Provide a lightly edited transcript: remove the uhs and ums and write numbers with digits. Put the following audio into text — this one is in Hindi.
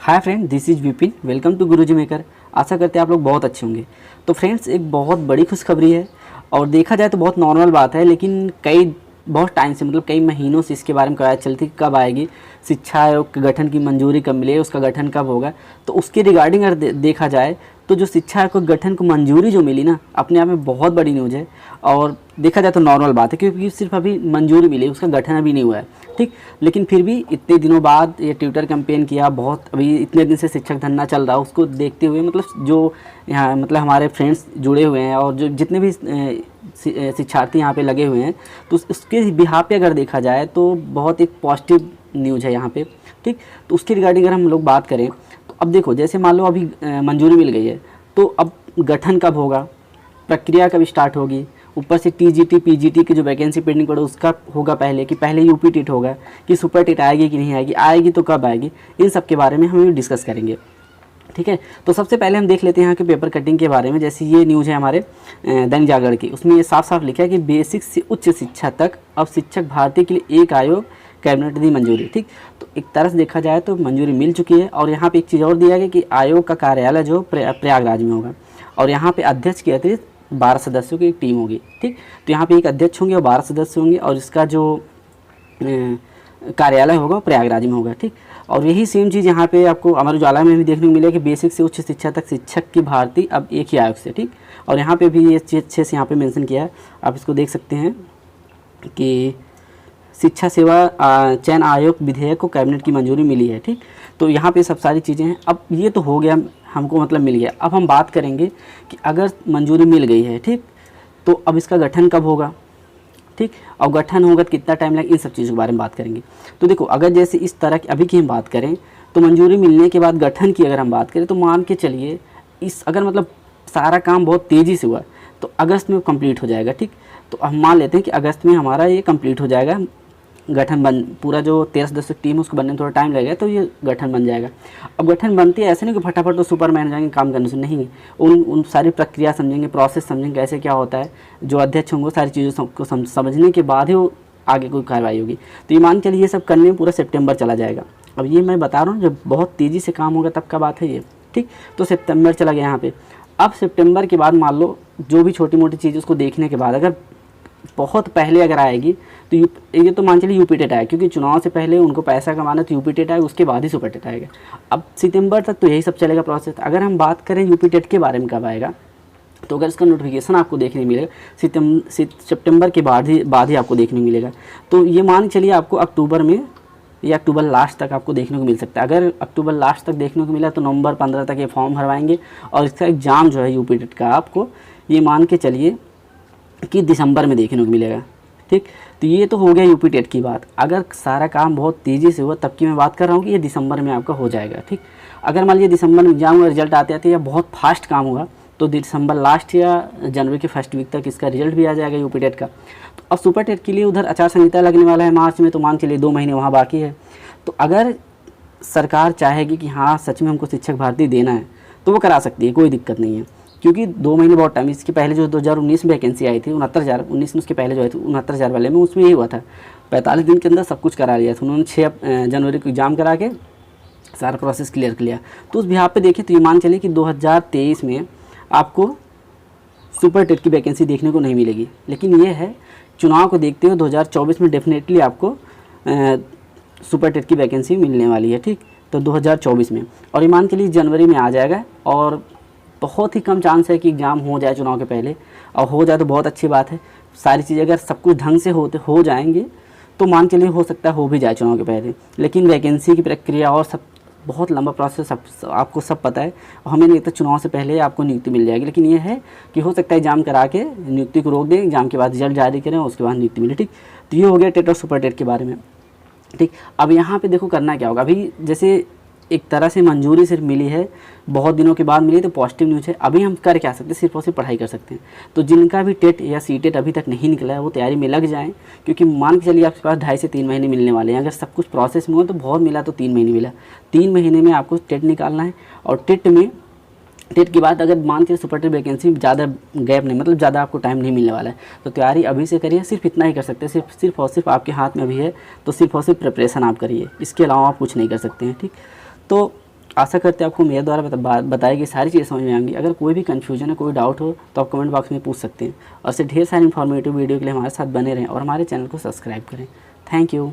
Hi friend, this is Vipin. Welcome to Guruji maker. आशा करते हैं आप लोग बहुत अच्छे होंगे। तो फ्रेंड्स, एक बहुत बड़ी खुशखबरी है और देखा जाए तो बहुत नॉर्मल बात है, लेकिन बहुत टाइम से मतलब कई महीनों से इसके बारे में कहा चलती कब आएगी, शिक्षा आयोग के गठन की मंजूरी कब मिलेगी, उसका गठन कब होगा। तो उसके रिगार्डिंग अगर देखा जाए तो जो शिक्षा आयोग के गठन को मंजूरी जो मिली ना, अपने आप में बहुत बड़ी न्यूज़ है। और देखा जाए तो नॉर्मल बात है क्योंकि सिर्फ अभी मंजूरी मिली, उसका गठन अभी नहीं हुआ है, ठीक। लेकिन फिर भी इतने दिनों बाद ये ट्विटर कैंपेन किया, बहुत अभी इतने दिन से शिक्षक धरना चल रहा है, उसको देखते हुए मतलब जो यहाँ मतलब हमारे फ्रेंड्स जुड़े हुए हैं और जो जितने भी शिक्षार्थी यहाँ पे लगे हुए हैं, तो उसके बिहाफ पे अगर देखा जाए तो बहुत एक पॉजिटिव न्यूज़ है यहाँ पे, ठीक। तो उसके रिगार्डिंग अगर हम लोग बात करें तो अब देखो, जैसे मान लो अभी मंजूरी मिल गई है, तो अब गठन कब होगा, प्रक्रिया कब स्टार्ट होगी, ऊपर से टीजीटी पीजीटी की जो वैकेंसी पेंडिंग पड़े उसका होगा पहले कि पहले यूपी टेट होगा कि सुपर टेट आएगी कि नहीं आएगी, आएगी तो कब आएगी, इन सब के बारे में हम डिस्कस करेंगे, ठीक है। तो सबसे पहले हम देख लेते हैं यहाँ के पेपर कटिंग के बारे में। जैसे ये न्यूज़ है हमारे दैनिक जागरण की, उसमें ये साफ साफ लिखा है कि बेसिक से उच्च शिक्षा तक अब शिक्षक भर्ती के लिए एक आयोग, कैबिनेट दी मंजूरी, ठीक। तो एक तरह से देखा जाए तो मंजूरी मिल चुकी है। और यहाँ पे एक चीज़ और दिया गया कि आयोग का कार्यालय जो प्रयागराज में होगा और यहाँ पे अध्यक्ष के अतिरिक्त 12 सदस्यों की एक टीम होगी, ठीक। तो यहाँ पे एक अध्यक्ष होंगे और 12 सदस्य होंगे और इसका जो कार्यालय होगा प्रयागराज में होगा, ठीक। और यही सेम चीज़ यहाँ पे आपको अमर उजाला में भी देखने को मिलेगा कि बेसिक से उच्च शिक्षा तक शिक्षक की भर्ती अब एक ही आयोग से, ठीक। और यहाँ पे भी ये चीज़ अच्छे से यहाँ पे मेंशन किया है, आप इसको देख सकते हैं कि शिक्षा सेवा चयन आयोग विधेयक को कैबिनेट की मंजूरी मिली है, ठीक। तो यहाँ पे सब सारी चीज़ें हैं। अब ये तो हो गया, हमको मतलब मिल गया। अब हम बात करेंगे कि अगर मंजूरी मिल गई है, ठीक, तो अब इसका गठन कब होगा, ठीक, और गठन होगा तो कितना टाइम लगेगा, इन सब चीज़ों के बारे में बात करेंगे। तो देखो, अगर जैसे इस तरह की अभी की हम बात करें तो मंजूरी मिलने के बाद गठन की अगर हम बात करें तो मान के चलिए इस अगर मतलब सारा काम बहुत तेज़ी से हुआ तो अगस्त में कंप्लीट हो जाएगा, ठीक। तो हम मान लेते हैं कि अगस्त में हमारा ये कंप्लीट हो जाएगा, गठन बन पूरा जो 13 सदस्य टीम है उसको बनने में थोड़ा टाइम लगेगा, तो ये गठन बन जाएगा। अब गठन बनती है ऐसे नहीं कि फटाफट तो सुपरमैन हो जाएंगे काम करने से, नहीं। उन सारी प्रक्रिया समझेंगे, प्रोसेस समझेंगे कैसे क्या होता है, जो अध्यक्ष होंगे सारी चीज़ों को समझने के बाद ही वो आगे कोई कार्रवाई होगी। तो ये मान के चलिए ये सब करने में पूरा सितंबर चला जाएगा। अब ये मैं बता रहा हूँ जब बहुत तेज़ी से काम होगा तब का बात है ये, ठीक। तो सितंबर चला गया यहाँ पे। अब सितंबर के बाद मान लो जो भी छोटी मोटी चीज़ उसको देखने के बाद अगर बहुत पहले अगर आएगी तो ये तो मान चलिए यूपी टेट आएगा, क्योंकि चुनाव से पहले उनको पैसा कमाना तो यूपी टेट आएगा, उसके बाद ही सुपर टेट आएगा। अब सितंबर तक तो यही सब चलेगा प्रोसेस। अगर हम बात करें यूपी टेट के बारे में कब आएगा, तो अगर इसका नोटिफिकेशन आपको देखने मिलेगा सितंबर के बाद ही आपको देखने को मिलेगा। तो ये मान चलिए आपको अक्टूबर में या अक्टूबर लास्ट तक आपको देखने को मिल सकता है। अगर अक्टूबर लास्ट तक देखने को मिला तो नवंबर 15 तक ये फॉर्म भरवाएंगे और इसका एग्ज़ाम जो है यूपी टेट का आपको ये मान के चलिए कि दिसंबर में देखने को मिलेगा, ठीक। तो ये तो हो गया यूपी टेट की बात। अगर सारा काम बहुत तेज़ी से हुआ तब की मैं बात कर रहा हूँ कि ये दिसंबर में आपका हो जाएगा, ठीक। अगर मान लीजिए दिसंबर में एग्जाम हुआ, रिजल्ट आते आते या बहुत फास्ट काम हुआ तो दिसंबर लास्ट या जनवरी के फर्स्ट वीक तक इसका रिजल्ट भी आ जाएगा यूपी टेट का। तो अब सुपर टेट के लिए उधर आचार संहिता लगने वाला है मार्च में, तो मान चलिए 2 महीने वहाँ बाकी है। तो अगर सरकार चाहेगी कि हाँ सच में हमको शिक्षक भर्ती देना है तो वो करा सकती है, कोई दिक्कत नहीं है, क्योंकि 2 महीने बहुत टाइम। इसके पहले जो 2019 में वैकेंसी आई थी 69,019 में, उसके पहले जो आई थी 69,000 वाले में, उसमें यही हुआ था 45 दिन के अंदर सब कुछ करा लिया था उन्होंने। 6 जनवरी को एग्ज़ाम करा के सारा प्रोसेस क्लियर कर लिया। तो उस बिहार पे देखें तो ये मान चलिए कि 2023 में आपको सुपर टेट की वैकेंसी देखने को नहीं मिलेगी। लेकिन ये है चुनाव को देखते हुए 2024 में डेफिनेटली आपको सुपर टेट की वैकेंसी मिलने वाली है, ठीक। तो 2024 में, और ये मान के लिए जनवरी में आ जाएगा। और बहुत ही कम चांस है कि एग्ज़ाम हो जाए चुनाव के पहले, और हो जाए तो बहुत अच्छी बात है। सारी चीज़ें अगर सब कुछ ढंग से हो जाएंगे तो मान चलिए हो सकता है हो भी जाए चुनाव के पहले। लेकिन वैकेंसी की प्रक्रिया और सब बहुत लंबा प्रोसेस, आपको सब पता है। हमें नहीं लगता चुनाव से पहले आपको नियुक्ति मिल जाएगी, लेकिन ये है कि हो सकता है एग्जाम करा के नियुक्ति को रोक दें, एग्जाम के बाद रिजल्ट जारी करें उसके बाद नियुक्ति मिले, ठीक। तो ये हो गया टेट और सुपर टेट के बारे में, ठीक। अब यहाँ पे देखो करना क्या होगा। अभी जैसे एक तरह से मंजूरी सिर्फ मिली है, बहुत दिनों के बाद मिली, तो पॉजिटिव न्यूज़ है। अभी हम कर क्या सकते हैं, सिर्फ और सिर्फ पढ़ाई कर सकते हैं। तो जिनका भी टेट या सी टेट अभी तक नहीं निकला है वो तैयारी में लग जाएं, क्योंकि मान के चलिए आपके पास 2.5 से 3 महीने मिलने वाले हैं। अगर सब कुछ प्रोसेस में हो तो बहुत मिला तो 3 महीने मिला, 3 महीने में आपको टेट निकालना है। और टेट के बाद अगर मान के सुपर टेट वैकेंसी ज़्यादा गैप नहीं, मतलब ज़्यादा आपको टाइम नहीं मिलने वाला है, तो तैयारी अभी से करिए। सिर्फ इतना ही कर सकते हैं, सिर्फ और सिर्फ आपके हाथ में अभी है, तो सिर्फ और सिर्फ प्रिपरेशन आप करिए, इसके अलावा आप कुछ नहीं कर सकते हैं, ठीक। तो आशा करते हैं आपको मेरे द्वारा बताई गई सारी चीज़ें समझ में आएंगी। अगर कोई भी कन्फ्यूजन है, कोई डाउट हो तो आप कमेंट बॉक्स में पूछ सकते हैं। और इससे ढेर सारी इन्फॉर्मेटिव वीडियो के लिए हमारे साथ बने रहें और हमारे चैनल को सब्सक्राइब करें। Thank you.